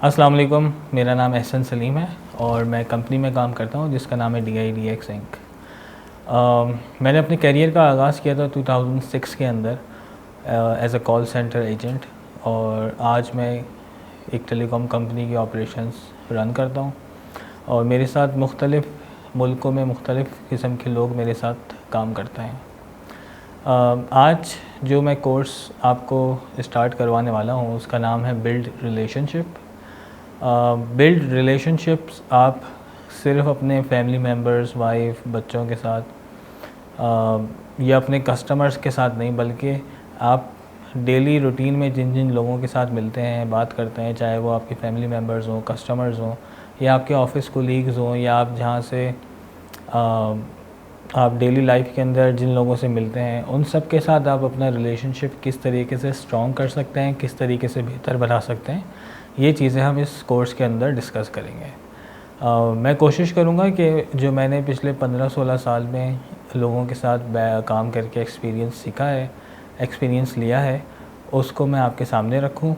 अस्सलाम वालेकुम, मेरा नाम एहसन सलीम है और मैं कंपनी में काम करता हूँ जिसका नाम है DIDX इंक। मैंने अपने करियर का आगाज़ किया था 2006 के अंदर as a call centre agent, और आज मैं एक टेलीकॉम कंपनी की ऑपरेशंस रन करता हूँ और मेरे साथ मुख्तलिफ़ मुल्कों में मुख्तलिफ़ किस्म के लोग मेरे साथ काम करते हैं। आज जो मैं कोर्स आपको स्टार्ट करवाने वाला हूँ उसका नाम है बिल्ड रिलेशनशिप। बिल्ड रिलेशनशिप्स आप सिर्फ अपने फैमिली मेम्बर्स, वाइफ, बच्चों के साथ या अपने कस्टमर्स के साथ नहीं, बल्कि आप डेली रूटीन में जिन जिन लोगों के साथ मिलते हैं, बात करते हैं, चाहे वो आपके फैमिली मेम्बर्स हों, कस्टमर्स हों या आपके ऑफिस कोलीग्स हों, या आप जहाँ से आप डेली लाइफ के अंदर जिन लोगों से मिलते हैं, उन सब के साथ आप अपना रिलेशनशिप किस तरीके से स्ट्रॉन्ग कर सकते हैं, किस तरीके से बेहतर बना सकते हैं, ये चीज़ें हम इस कोर्स के अंदर डिस्कस करेंगे। मैं कोशिश करूँगा कि जो मैंने पिछले 15-16 साल में लोगों के साथ काम करके एक्सपीरियंस सीखा है, एक्सपीरियंस लिया है, उसको मैं आपके सामने रखूँ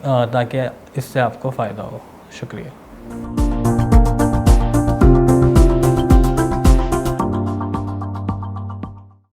ताकि इससे आपको फ़ायदा हो। शुक्रिया।